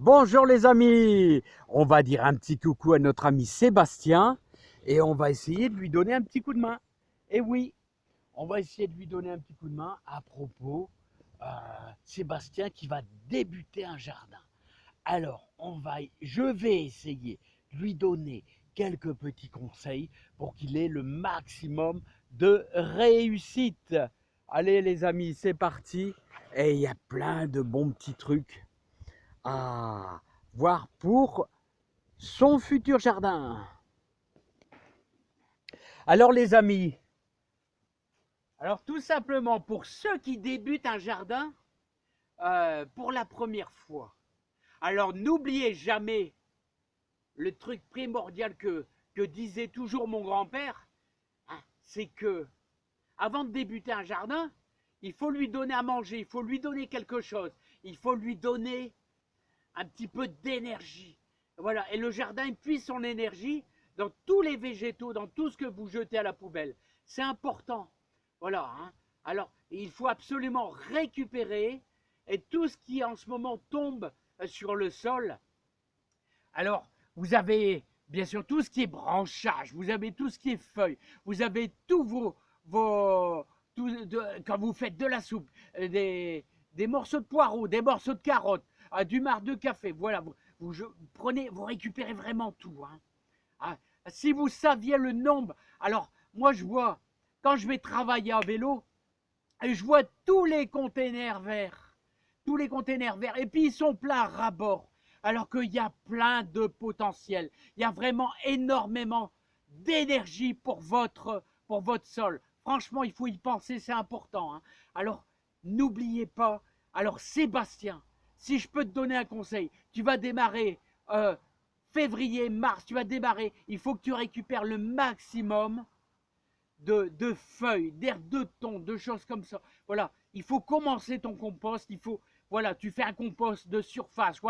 Bonjour les amis, on va dire un petit coucou à notre ami Sébastien et on va essayer de lui donner un petit coup de main. Et oui, on va essayer de lui donner un petit coup de main à propos Sébastien qui va débuter un jardin. Alors, je vais essayer de lui donner quelques petits conseils pour qu'il ait le maximum de réussite. Allez les amis, c'est parti. Et il y a plein de bons petits trucs à voir pour son futur jardin. Alors les amis, alors tout simplement pour ceux qui débutent un jardin pour la première fois, alors n'oubliez jamais le truc primordial que disait toujours mon grand-père, hein, c'est que avant de débuter un jardin, il faut lui donner à manger, il faut lui donner quelque chose, il faut lui donner un petit peu d'énergie. Voilà, et le jardin il puise son énergie dans tous les végétaux, dans tout ce que vous jetez à la poubelle. C'est important. Voilà, hein. Alors, il faut absolument récupérer et tout ce qui en ce moment tombe sur le sol. Alors, vous avez bien sûr tout ce qui est branchage, vous avez tout ce qui est feuilles, vous avez tous quand vous faites de la soupe, des morceaux de poireaux, des morceaux de carottes, du marc de café. Voilà, vous récupérez vraiment tout. Hein. Ah, si vous saviez le nombre, alors moi je vois, quand je vais travailler à vélo, je vois tous les containers verts, et puis ils sont pleins à ras-bord, alors qu'il y a plein de potentiel. Il y a vraiment énormément d'énergie pour votre sol. Franchement, il faut y penser, c'est important. Hein. Alors, n'oubliez pas, alors Sébastien, si je peux te donner un conseil, tu vas démarrer février, mars, tu vas démarrer, il faut que tu récupères le maximum de feuilles, d'herbes de thon, de choses comme ça. Voilà, il faut commencer ton compost, voilà, tu fais un compost de surface, ou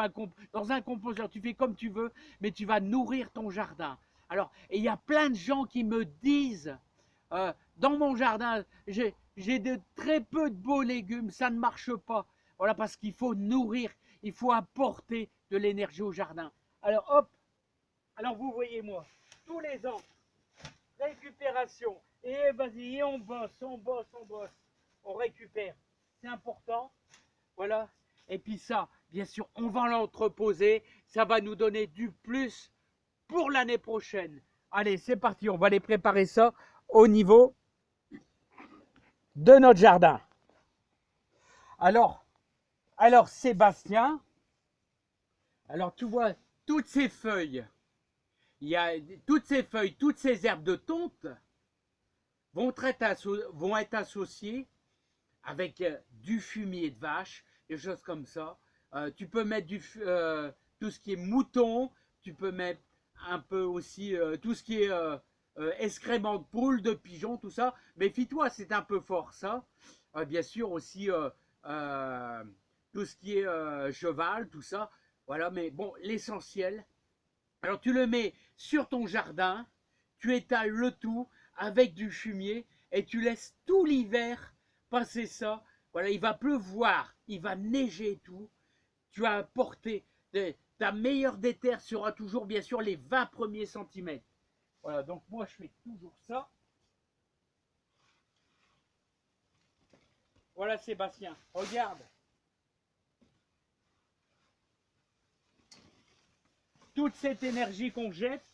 dans un composteur, tu fais comme tu veux, mais tu vas nourrir ton jardin. Alors, et il y a plein de gens qui me disent, dans mon jardin, j'ai de très peu de beaux légumes, ça ne marche pas. Voilà, parce qu'il faut nourrir, il faut apporter de l'énergie au jardin. Alors, hop, alors vous voyez moi, tous les ans, récupération. Et vas-y, on bosse, on bosse, on bosse. On récupère. C'est important. Voilà. Et puis ça, bien sûr, on va l'entreposer. Ça va nous donner du plus pour l'année prochaine. Allez, c'est parti. On va aller préparer ça au niveau de notre jardin. Alors, Sébastien, alors tu vois, toutes ces feuilles, toutes ces herbes de tonte vont être associées avec du fumier de vache, des choses comme ça. Tu peux mettre tout ce qui est mouton, tu peux mettre un peu aussi tout ce qui est excréments de poules, de pigeons, tout ça. Méfie-toi, c'est un peu fort ça. Bien sûr aussi tout ce qui est cheval, tout ça. Voilà, mais bon, l'essentiel. Alors tu le mets sur ton jardin, tu étales le tout avec du fumier et tu laisses tout l'hiver passer ça. Voilà, il va pleuvoir, il va neiger et tout. Tu as apporté ta meilleure des terres sera toujours bien sûr les 20 premiers centimètres. Voilà, donc moi je fais toujours ça. Voilà Sébastien, regarde. Toute cette énergie qu'on jette,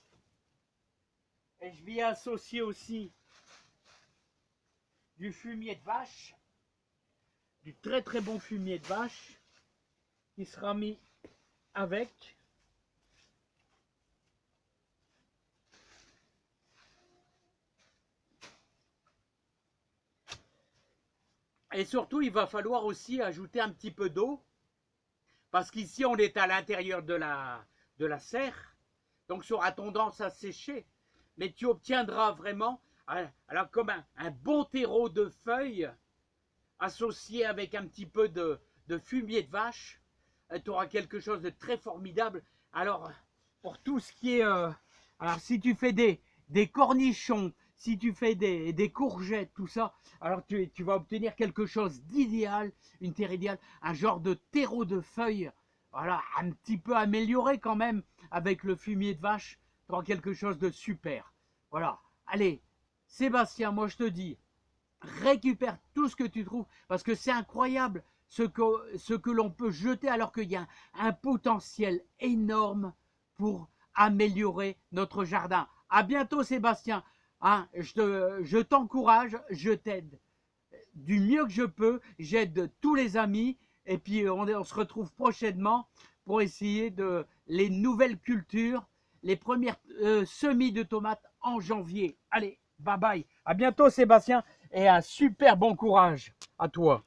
et je vais associer aussi du fumier de vache, du très très bon fumier de vache qui sera mis avec. Et surtout, il va falloir aussi ajouter un petit peu d'eau, parce qu'ici, on est à l'intérieur de la serre, donc ça aura tendance à sécher. Mais tu obtiendras vraiment, alors comme un bon terreau de feuilles, associé avec un petit peu de fumier de vache, tu auras quelque chose de très formidable. Alors, pour tout ce qui est... alors, si tu fais des cornichons, si tu fais des courgettes, tout ça, alors tu vas obtenir quelque chose d'idéal, une terre idéale, un genre de terreau de feuilles voilà, un petit peu amélioré quand même avec le fumier de vache. Tu auras quelque chose de super. Voilà. Allez, Sébastien, moi je te dis, récupère tout ce que tu trouves parce que c'est incroyable ce que l'on peut jeter alors qu'il y a un potentiel énorme pour améliorer notre jardin. À bientôt Sébastien. Hein, je t'encourage, je t'aide du mieux que je peux, j'aide tous les amis et puis on se retrouve prochainement pour essayer de les nouvelles cultures, les premières semis de tomates en janvier. Allez, bye bye. À bientôt Sébastien et un super bon courage à toi.